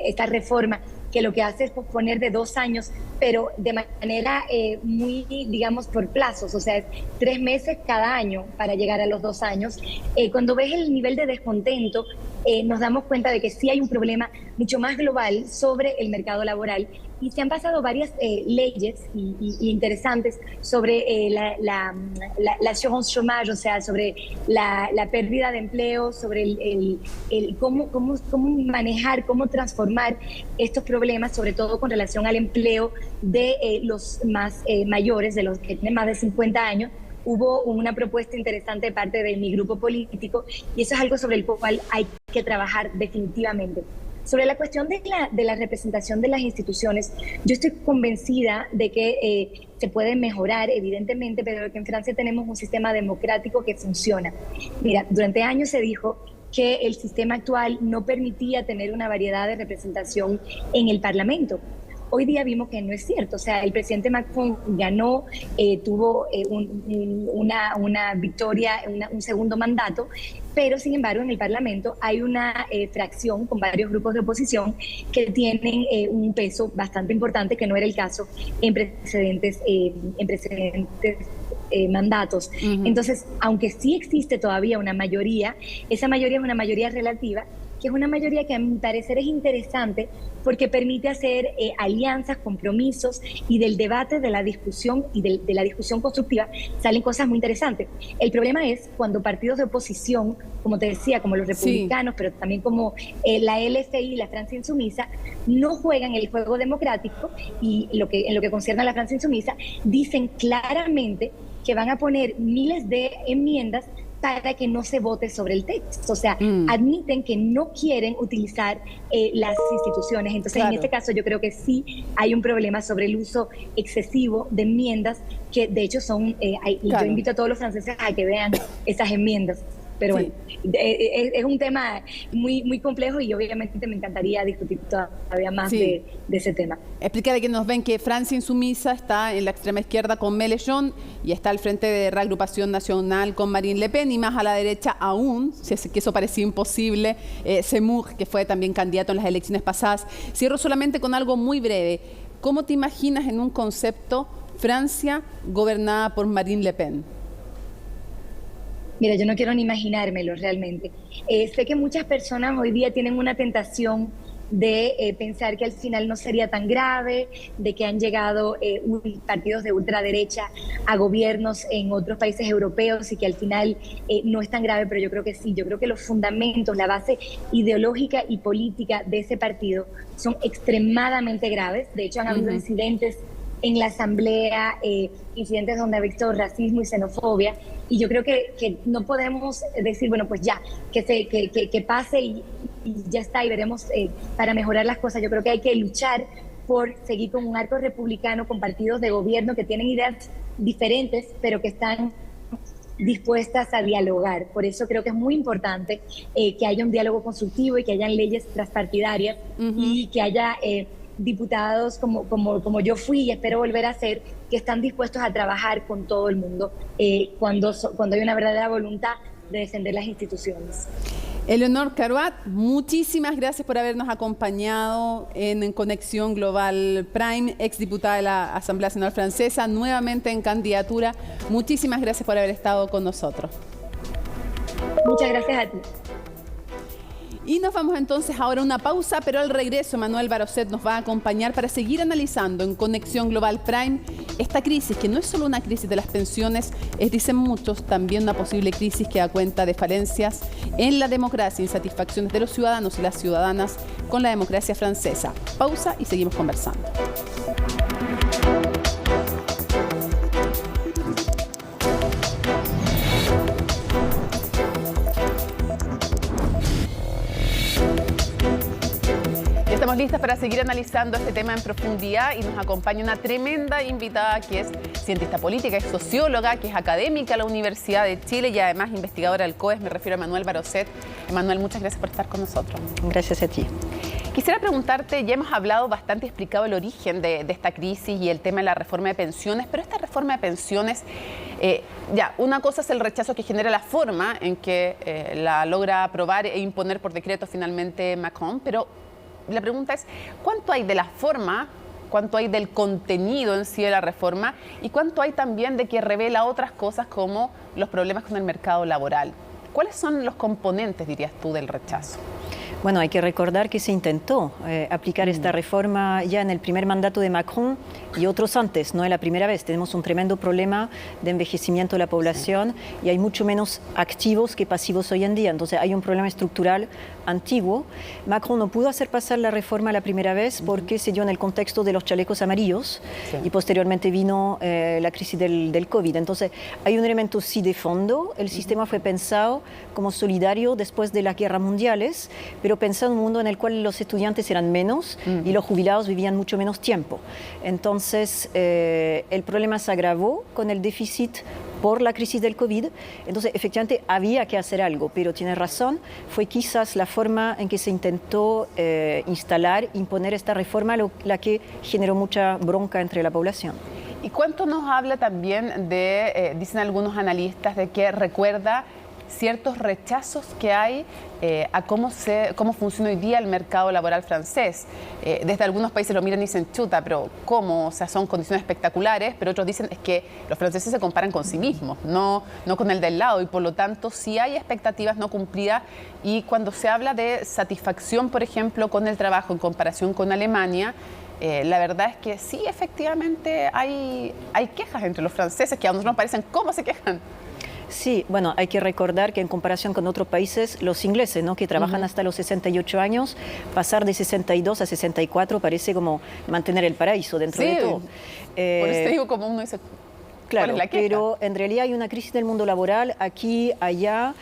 esta reforma, que lo que hace es posponer de 2 años, pero de manera muy, digamos, por plazos, o sea, es 3 meses cada año para llegar a los 2 años. Cuando ves el nivel de descontento, nos damos cuenta de que sí hay un problema mucho más global sobre el mercado laboral, y se han pasado varias leyes y interesantes sobre la assurance chômage, o sea, sobre la pérdida de empleo, sobre cómo manejar, cómo transformar estos problemas, sobre todo con relación al empleo de los más mayores, de los que tienen más de 50 años. Hubo una propuesta interesante de parte de mi grupo político, y eso es algo sobre el cual hay que trabajar definitivamente. Sobre la cuestión de la representación de las instituciones, yo estoy convencida de que se puede mejorar, evidentemente, pero que en Francia tenemos un sistema democrático que funciona. Mira, durante años se dijo que el sistema actual no permitía tener una variedad de representación en el Parlamento. Hoy día vimos que no es cierto. O sea, el presidente Macron ganó, tuvo una victoria, un segundo mandato, pero sin embargo en el Parlamento hay una fracción con varios grupos de oposición que tienen un peso bastante importante, que no era el caso en precedentes mandatos. Entonces, aunque sí existe todavía una mayoría, esa mayoría es una mayoría relativa, que es una mayoría que a mi parecer es interesante porque permite hacer alianzas, compromisos, y del debate, de la discusión y de la discusión constructiva salen cosas muy interesantes. El problema es cuando partidos de oposición, como te decía, como los republicanos, pero también como la LFI, la Francia Insumisa, no juegan el juego democrático, y en lo que concierne a la Francia Insumisa, dicen claramente que van a poner miles de enmiendas para que no se vote sobre el texto. O sea, admiten que no quieren utilizar las instituciones. Entonces, en este caso, yo creo que sí hay un problema sobre el uso excesivo de enmiendas, que de hecho son, yo invito a todos los franceses a que vean esas enmiendas. Pero bueno, es un tema muy, muy complejo y obviamente me encantaría discutir todavía más de ese tema. Explicarle que nos ven que Francia Insumisa está en la extrema izquierda con Mélenchon y está al frente de Reagrupación Nacional con Marine Le Pen, y más a la derecha aún, si es que eso parecía imposible, Zemmour, que fue también candidato en las elecciones pasadas. Cierro solamente con algo muy breve. ¿Cómo te imaginas en un concepto Francia gobernada por Marine Le Pen? Mira, yo no quiero ni imaginármelo realmente. Sé que muchas personas hoy día tienen una tentación de pensar que al final no sería tan grave, de que han llegado partidos de ultraderecha a gobiernos en otros países europeos y que al final no es tan grave, pero yo creo que sí. Yo creo que los fundamentos, la base ideológica y política de ese partido son extremadamente graves. De hecho, han habido incidentes en la Asamblea, incidentes donde ha visto racismo y xenofobia, y yo creo que no podemos decir, bueno, pues ya, que pase y ya está, y veremos para mejorar las cosas. Yo creo que hay que luchar por seguir con un arco republicano, con partidos de gobierno que tienen ideas diferentes, pero que están dispuestas a dialogar. Por eso creo que es muy importante que haya un diálogo constructivo y que hayan leyes transpartidarias y que haya diputados como yo fui y espero volver a ser, que están dispuestos a trabajar con todo el mundo cuando hay una verdadera voluntad de defender las instituciones. Eleonore Carruat, muchísimas gracias por habernos acompañado en Conexión Global Prime, exdiputada de la Asamblea Nacional Francesa, nuevamente en candidatura. Muchísimas gracias por haber estado con nosotros. Muchas gracias a ti. Y nos vamos entonces ahora a una pausa, pero al regreso Manuel Barocet nos va a acompañar para seguir analizando en Conexión Global Prime esta crisis, que no es solo una crisis de las pensiones, es, dicen muchos, también una posible crisis que da cuenta de falencias en la democracia, insatisfacciones de los ciudadanos y las ciudadanas con la democracia francesa. Pausa y seguimos conversando. Estamos listas para seguir analizando este tema en profundidad y nos acompaña una tremenda invitada que es cientista política, es socióloga, que es académica de la Universidad de Chile y además investigadora del COES. Me refiero a Manuel Barocet. Manuel, muchas gracias por estar con nosotros. Gracias a ti. Quisiera preguntarte, ya hemos hablado bastante, explicado el origen de esta crisis y el tema de la reforma de pensiones, pero esta reforma de pensiones, una cosa es el rechazo que genera la forma en que la logra aprobar e imponer por decreto finalmente Macron, pero la pregunta es, ¿cuánto hay de la forma, cuánto hay del contenido en sí de la reforma y cuánto hay también de que revela otras cosas como los problemas con el mercado laboral? ¿Cuáles son los componentes, dirías tú, del rechazo? Bueno, hay que recordar que se intentó aplicar esta reforma ya en el primer mandato de Macron y otros antes, no es la primera vez. Tenemos un tremendo problema de envejecimiento de la población y hay mucho menos activos que pasivos hoy en día. Entonces hay un problema estructural antiguo. Macron no pudo hacer pasar la reforma la primera vez porque se dio en el contexto de los chalecos amarillos y posteriormente vino la crisis del COVID. Entonces hay un elemento sí de fondo. El sistema fue pensado como solidario después de las guerras mundiales, pero pensando en un mundo en el cual los estudiantes eran menos y los jubilados vivían mucho menos tiempo. Entonces, el problema se agravó con el déficit por la crisis del COVID. Entonces, efectivamente, había que hacer algo, pero tiene razón, fue quizás la forma en que se intentó imponer esta reforma la que generó mucha bronca entre la población. ¿Y cuánto nos habla también de, dicen algunos analistas, de que recuerda ciertos rechazos que hay a cómo funciona hoy día el mercado laboral francés? Desde algunos países lo miran y dicen, chuta, pero ¿cómo? O sea, son condiciones espectaculares, pero otros dicen es que los franceses se comparan con sí mismos, no con el del lado, y por lo tanto sí hay expectativas no cumplidas. Y cuando se habla de satisfacción, por ejemplo, con el trabajo en comparación con Alemania, la verdad es que sí, efectivamente hay quejas entre los franceses que a nosotros nos parecen cómo se quejan. Sí, bueno, hay que recordar que en comparación con otros países, los ingleses, ¿no?, que trabajan hasta los 68 años, pasar de 62 a 64 parece como mantener el paraíso dentro de todo. Por eso te digo, como uno dice, Claro, pero en realidad hay una crisis del mundo laboral aquí, allá.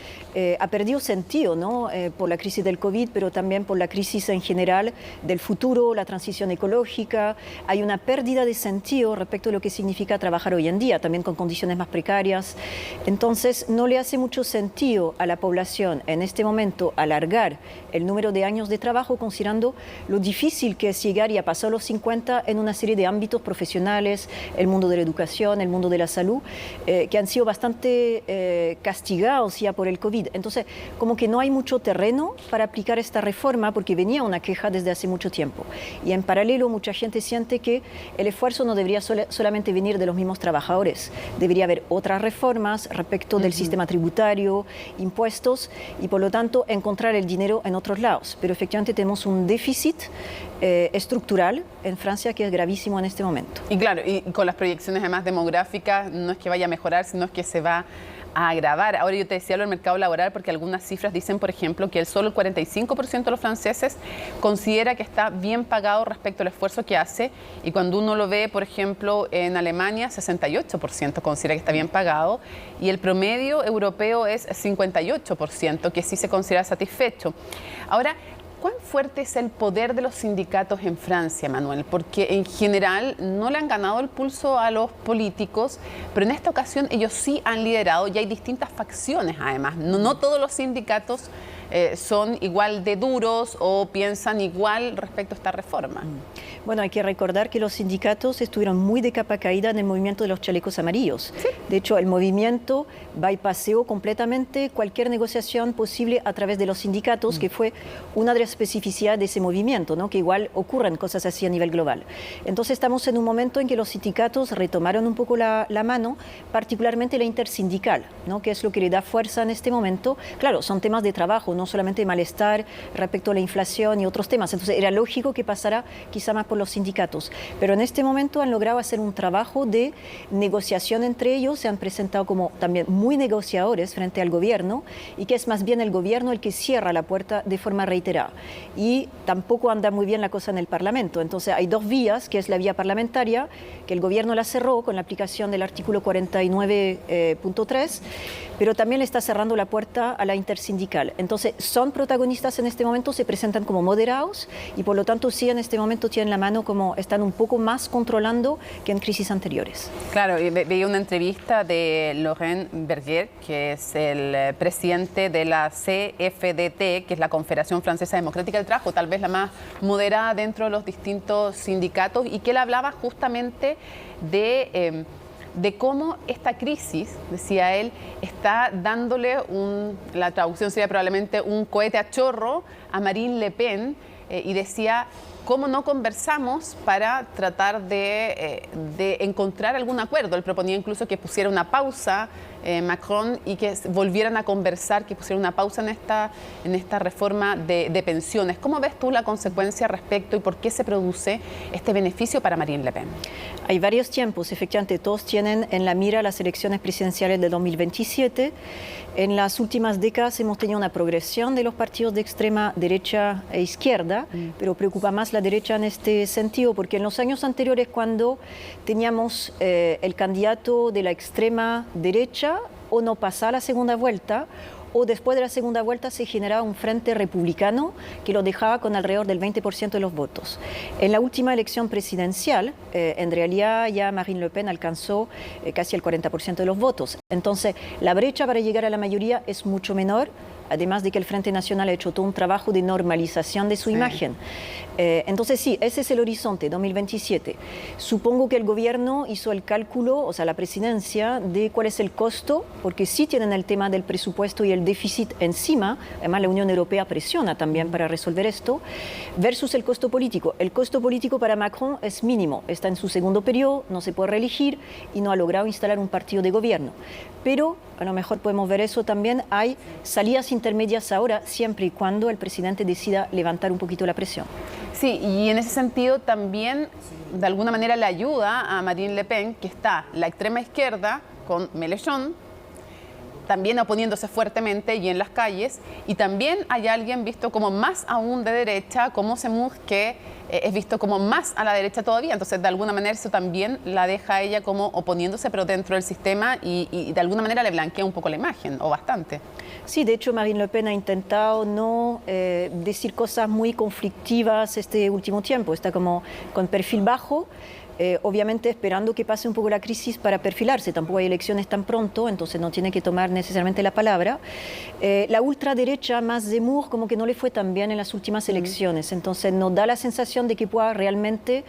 Ha perdido sentido, ¿no? Por la crisis del COVID, pero también por la crisis en general del futuro, la transición ecológica. Hay una pérdida de sentido respecto a lo que significa trabajar hoy en día, también con condiciones más precarias. Entonces, no le hace mucho sentido a la población en este momento alargar el número de años de trabajo, considerando lo difícil que es llegar y a pasar los 50 en una serie de ámbitos profesionales, el mundo de la educación, el mundo de la salud, que han sido bastante castigados ya por el COVID. Entonces, como que no hay mucho terreno para aplicar esta reforma porque venía una queja desde hace mucho tiempo. Y en paralelo, mucha gente siente que el esfuerzo no debería solamente venir de los mismos trabajadores. Debería haber otras reformas respecto del sistema tributario, impuestos y, por lo tanto, encontrar el dinero en otros lados. Pero efectivamente tenemos un déficit estructural en Francia que es gravísimo en este momento. Y claro, y con las proyecciones además demográficas, no es que vaya a mejorar, sino que se va a agravar. Ahora yo te decía lo del mercado laboral porque algunas cifras dicen, por ejemplo, que solo el 45% de los franceses considera que está bien pagado respecto al esfuerzo que hace, y cuando uno lo ve, por ejemplo, en Alemania, 68% considera que está bien pagado, y el promedio europeo es 58%, que sí se considera satisfecho. Ahora, ¿cuán fuerte es el poder de los sindicatos en Francia, Manuel? Porque en general no le han ganado el pulso a los políticos, pero en esta ocasión ellos sí han liderado y hay distintas facciones además. No todos los sindicatos son igual de duros o piensan igual respecto a esta reforma. Bueno, hay que recordar que los sindicatos estuvieron muy de capa caída en el movimiento de los chalecos amarillos. ¿Sí? De hecho, el movimiento bypaseó completamente cualquier negociación posible a través de los sindicatos, que fue una de las especificidades de ese movimiento, ¿no? Que igual ocurren cosas así a nivel global. Entonces estamos en un momento en que los sindicatos retomaron un poco la mano, particularmente la intersindical, ¿no? Que es lo que le da fuerza en este momento. Claro, son temas de trabajo, no solamente malestar respecto a la inflación y otros temas. Entonces era lógico que pasara quizá más por los sindicatos. Pero en este momento han logrado hacer un trabajo de negociación entre ellos, se han presentado como también muy negociadores frente al gobierno, y que es más bien el gobierno el que cierra la puerta de forma reiterada. Y tampoco anda muy bien la cosa en el Parlamento. Entonces hay dos vías, que es la vía parlamentaria, que el gobierno la cerró con la aplicación del artículo 49.3, pero también le está cerrando la puerta a la intersindical. Entonces son protagonistas en este momento, se presentan como moderados y por lo tanto sí en este momento tienen la mano como están un poco más controlando que en crisis anteriores. Claro, veía una entrevista de Laurent Berger, que es el presidente de la CFDT, que es la Confederación Francesa Democrática del Trabajo, tal vez la más moderada dentro de los distintos sindicatos, y que él hablaba justamente de cómo esta crisis, decía él, está dándole la traducción sería probablemente un cohete a chorro a Marine Le Pen, y decía, ¿cómo no conversamos para tratar de encontrar algún acuerdo? Él proponía incluso que pusiera una pausa Macron y que volvieran a conversar, que pusiera una pausa en esta reforma de pensiones. ¿Cómo ves tú la consecuencia respecto y por qué se produce este beneficio para Marine Le Pen? Hay varios tiempos, efectivamente, todos tienen en la mira las elecciones presidenciales de 2027. En las últimas décadas hemos tenido una progresión de los partidos de extrema derecha e izquierda, pero preocupa más la derecha en este sentido, porque en los años anteriores, cuando teníamos el candidato de la extrema derecha, o no pasaba la segunda vuelta, o después de la segunda vuelta se generaba un frente republicano que lo dejaba con alrededor del 20% de los votos. En la última elección presidencial, en realidad ya Marine Le Pen alcanzó casi el 40% de los votos. Entonces, la brecha para llegar a la mayoría es mucho menor, además de que el Frente Nacional ha hecho todo un trabajo de normalización de su imagen. Entonces sí, ese es el horizonte, 2027. Supongo que el gobierno hizo el cálculo, o sea, la presidencia, de cuál es el costo, porque sí tienen el tema del presupuesto y el déficit encima, además la Unión Europea presiona también para resolver esto, versus el costo político. El costo político para Macron es mínimo, está en su segundo periodo, no se puede reelegir y no ha logrado instalar un partido de gobierno. Pero a lo mejor podemos ver eso también, hay salidas intermedias ahora, siempre y cuando el presidente decida levantar un poquito la presión. Sí, y en ese sentido también de alguna manera le ayuda a Marine Le Pen, que está la extrema izquierda con Mélenchon, también oponiéndose fuertemente y en las calles, y también hay alguien visto como más aún de derecha, como Semur, que es visto como más a la derecha todavía. Entonces, de alguna manera, eso también la deja a ella como oponiéndose, pero dentro del sistema, y de alguna manera le blanquea un poco la imagen, o bastante. Sí, de hecho, Marine Le Pen ha intentado no decir cosas muy conflictivas este último tiempo. Está como con perfil bajo. Obviamente esperando que pase un poco la crisis para perfilarse. Tampoco hay elecciones tan pronto, entonces no tiene que tomar necesariamente la palabra. La ultraderecha más Zemmour como que no le fue tan bien en las últimas elecciones, entonces nos da la sensación de que pueda realmente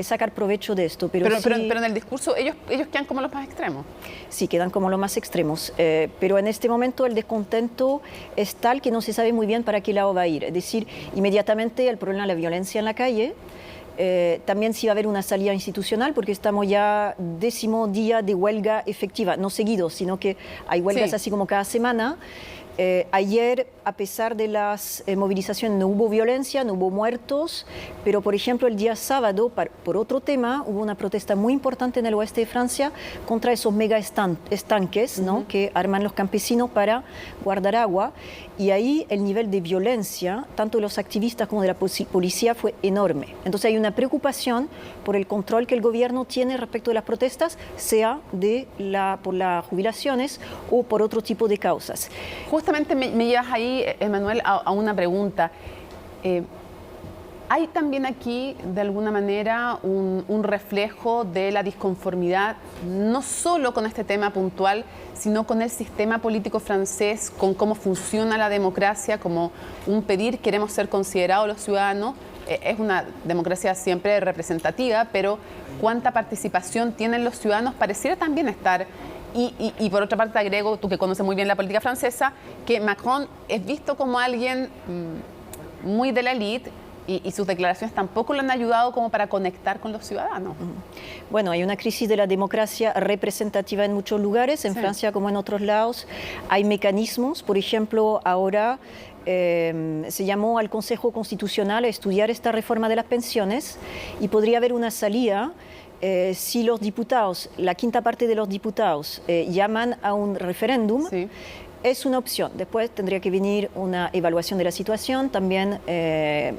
sacar provecho de esto. Pero en el discurso ellos quedan como los más extremos. Sí, quedan como los más extremos, pero en este momento el descontento es tal que no se sabe muy bien para qué lado va a ir. Es decir, inmediatamente el problema de la violencia en la calle. También sí va a haber una salida institucional porque estamos ya 10º día de huelga efectiva, no seguido, sino que hay huelgas así como cada semana. Ayer, a pesar de las movilizaciones, no hubo violencia, no hubo muertos, pero por ejemplo el día sábado, por otro tema, hubo una protesta muy importante en el oeste de Francia contra esos mega estanques, ¿no? Que arman los campesinos para guardar agua, y ahí el nivel de violencia, tanto de los activistas como de la policía, fue enorme. Entonces hay una preocupación por el control que el gobierno tiene respecto de las protestas, sea por las jubilaciones o por otro tipo de causas. Justamente me llevas ahí, Emmanuel, a una pregunta. ¿Hay también aquí, de alguna manera, un reflejo de la disconformidad, no solo con este tema puntual, sino con el sistema político francés, con cómo funciona la democracia, como un pedir, queremos ser considerados los ciudadanos? Es una democracia siempre representativa, pero ¿cuánta participación tienen los ciudadanos? Pareciera también estar... Y por otra parte agrego, tú que conoces muy bien la política francesa, que Macron es visto como alguien muy de la élite y sus declaraciones tampoco lo han ayudado como para conectar con los ciudadanos. Bueno, hay una crisis de la democracia representativa en muchos lugares, en Francia como en otros lados. Hay mecanismos, por ejemplo, ahora se llamó al Consejo Constitucional a estudiar esta reforma de las pensiones y podría haber una salida. Si los diputados, la quinta parte de los diputados llaman a un referéndum, es una opción. Después tendría que venir una evaluación de la situación. También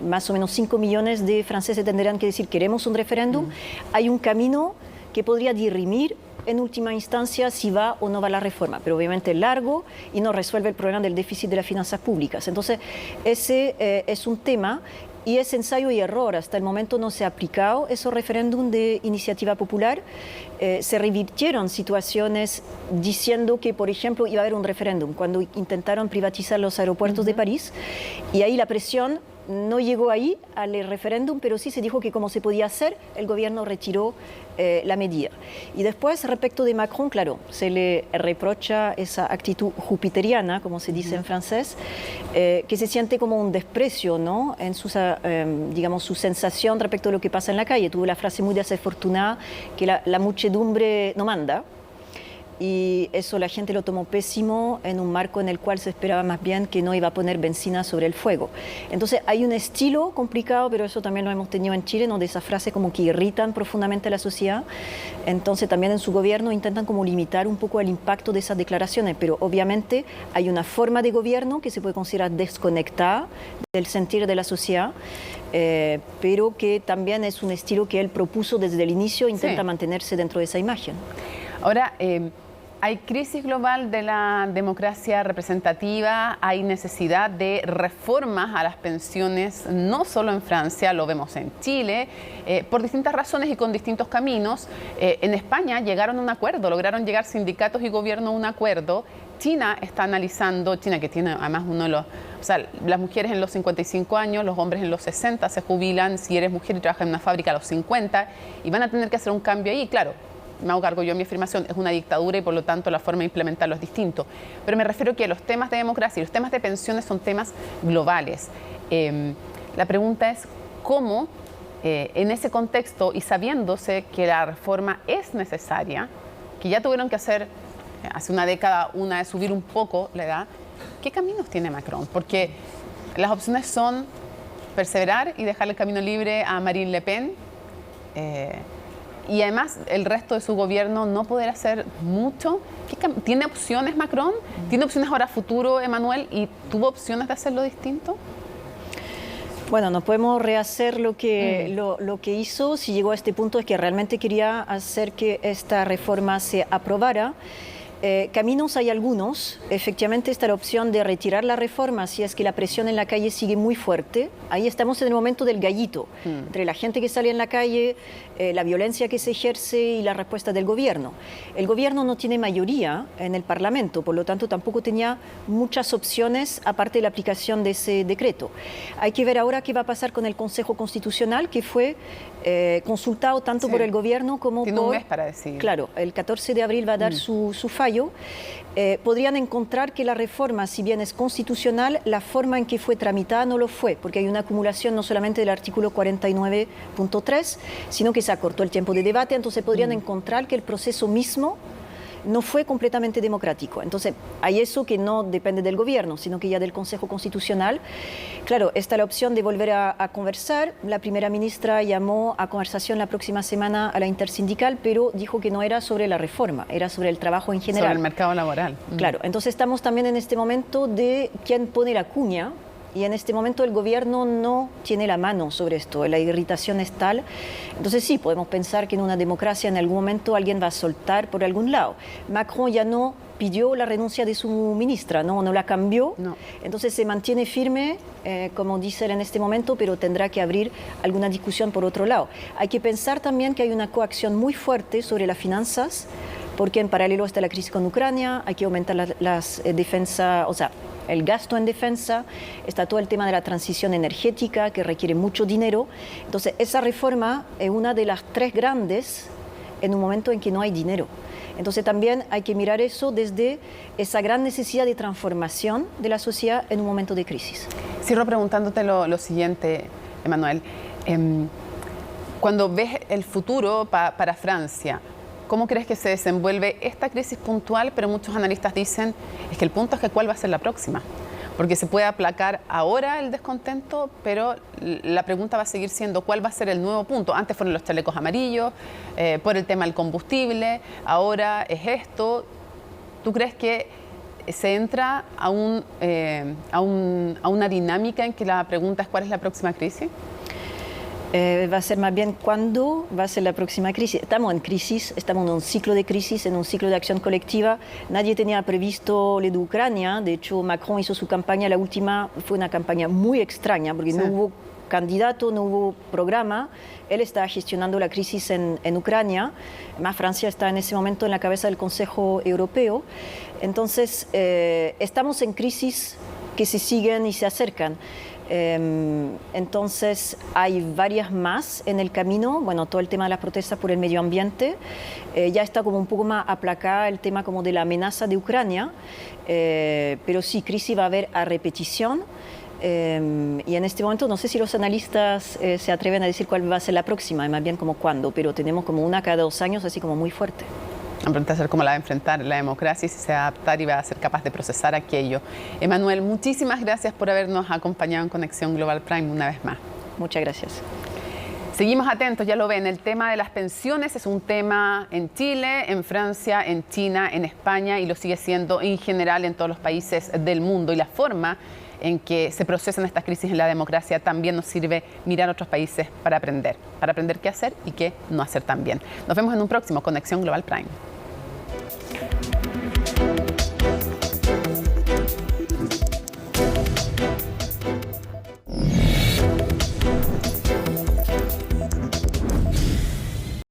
más o menos 5 millones de franceses tendrán que decir queremos un referéndum. Hay un camino que podría dirimir en última instancia si va o no va la reforma, pero obviamente largo y no resuelve el problema del déficit de las finanzas públicas. Entonces, ese es un tema. Y es ensayo y error. Hasta el momento no se ha aplicado esos referéndum de iniciativa popular. Se revirtieron situaciones diciendo que, por ejemplo, iba a haber un referéndum cuando intentaron privatizar los aeropuertos de París. Y ahí la presión no llegó ahí al referéndum, pero sí se dijo que como se podía hacer, el gobierno retiró la medida. Y después, respecto de Macron, claro, se le reprocha esa actitud jupiteriana, como se dice en francés, que se siente como un desprecio, ¿no? En digamos, su sensación respecto a lo que pasa en la calle. Tuvo la frase muy desafortunada que la muchedumbre no manda. Y eso la gente lo tomó pésimo en un marco en el cual se esperaba más bien que no iba a poner benzina sobre el fuego. Entonces hay un estilo complicado, pero eso también lo hemos tenido en Chile, ¿no? De esas frases como que irritan profundamente a la sociedad. Entonces también en su gobierno intentan como limitar un poco el impacto de esas declaraciones, pero obviamente hay una forma de gobierno que se puede considerar desconectada del sentir de la sociedad, pero que también es un estilo que él propuso desde el inicio, intenta mantenerse dentro de esa imagen. Ahora, hay crisis global de la democracia representativa, hay necesidad de reformas a las pensiones, no solo en Francia, lo vemos en Chile, por distintas razones y con distintos caminos. En España llegaron a un acuerdo, lograron llegar sindicatos y gobierno a un acuerdo. China está analizando, China que tiene además uno de los, o sea, las mujeres en los 55 años, los hombres en los 60 se jubilan, si eres mujer y trabajas en una fábrica a los 50, y van a tener que hacer un cambio ahí, claro. Me hago cargo yo en mi afirmación, es una dictadura y por lo tanto la forma de implementarlo es distinto. Pero me refiero que los temas de democracia y los temas de pensiones son temas globales. La pregunta es cómo, en ese contexto y sabiéndose que la reforma es necesaria, que ya tuvieron que hacer hace una década una de subir un poco la edad, ¿qué caminos tiene Macron? Porque las opciones son perseverar y dejar el camino libre a Marine Le Pen, y además el resto de su gobierno no poder hacer mucho. ¿Tiene opciones Macron? ¿Tiene opciones ahora a futuro Emmanuel? ¿Y tuvo opciones de hacerlo distinto? Bueno, no podemos rehacer lo que hizo. Si llegó a este punto es que realmente quería hacer que esta reforma se aprobara. Caminos hay algunos. Efectivamente está la opción de retirar la reforma si es que la presión en la calle sigue muy fuerte. Ahí estamos en el momento del gallito, entre la gente que sale en la calle, la violencia que se ejerce y la respuesta del gobierno. El gobierno no tiene mayoría en el Parlamento, por lo tanto tampoco tenía muchas opciones aparte de la aplicación de ese decreto. Hay que ver ahora qué va a pasar con el Consejo Constitucional, que fue consultado tanto por el gobierno como Tiene un mes para decidir. Claro, el 14 de abril va a dar su fallo. Podrían encontrar que la reforma, si bien es constitucional, la forma en que fue tramitada no lo fue, porque hay una acumulación no solamente del artículo 49.3, sino que se acortó el tiempo de debate, entonces podrían encontrar que el proceso mismo no fue completamente democrático. Entonces, hay eso que no depende del gobierno, sino que ya del Consejo Constitucional. Claro, está la opción de volver a conversar. La primera ministra llamó a conversación la próxima semana a la intersindical, pero dijo que no era sobre la reforma, era sobre el trabajo en general. Sobre el mercado laboral. Claro, entonces estamos también en este momento de quién pone la cuña. Y en este momento el gobierno no tiene la mano sobre esto, la irritación es tal. Entonces sí, podemos pensar que en una democracia en algún momento alguien va a soltar por algún lado. Macron ya no pidió la renuncia de su ministra, no la cambió. No. Entonces se mantiene firme, como dice él en este momento, pero tendrá que abrir alguna discusión por otro lado. Hay que pensar también que hay una coacción muy fuerte sobre las finanzas, porque en paralelo está la crisis con Ucrania, hay que aumentar las defensas, o sea, el gasto en defensa, está todo el tema de la transición energética que requiere mucho dinero. Entonces, esa reforma es una de las tres grandes en un momento en que no hay dinero. Entonces, también hay que mirar eso desde esa gran necesidad de transformación de la sociedad en un momento de crisis. Cierro preguntándote lo siguiente, Emmanuel. Cuando ves el futuro para Francia, ¿cómo crees que se desenvuelve esta crisis puntual? Pero muchos analistas dicen es que el punto es que cuál va a ser la próxima. Porque se puede aplacar ahora el descontento, pero la pregunta va a seguir siendo cuál va a ser el nuevo punto. Antes fueron los chalecos amarillos, por el tema del combustible, ahora es esto. ¿Tú crees que se entra a una dinámica en que la pregunta es cuál es la próxima crisis? Va a ser más bien cuándo va a ser la próxima crisis. Estamos en crisis, estamos en un ciclo de crisis, en un ciclo de acción colectiva. Nadie tenía previsto lo de Ucrania. De hecho, Macron hizo su campaña, la última fue una campaña muy extraña porque no hubo candidato, no hubo programa. Él está gestionando la crisis en Ucrania. Además, Francia está en ese momento en la cabeza del Consejo Europeo. Entonces, estamos en crisis que se siguen y se acercan. Entonces hay varias más en el camino. Bueno, todo el tema de las protestas por el medio ambiente ya está como un poco más aplacada el tema como de la amenaza de Ucrania, pero sí, crisis va a haber a repetición. Y en este momento no sé si los analistas se atreven a decir cuál va a ser la próxima, más bien como cuándo, pero tenemos como una cada 2 años así como muy fuerte. La pregunta es cómo la va a enfrentar la democracia y si se va a adaptar y va a ser capaz de procesar aquello. Emmanuel, muchísimas gracias por habernos acompañado en Conexión Global Prime una vez más. Muchas gracias. Seguimos atentos, ya lo ven, el tema de las pensiones es un tema en Chile, en Francia, en China, en España y lo sigue siendo en general en todos los países del mundo. Y la forma en que se procesan estas crisis en la democracia también nos sirve mirar a otros países para aprender qué hacer y qué no hacer también. Nos vemos en un próximo Conexión Global Prime.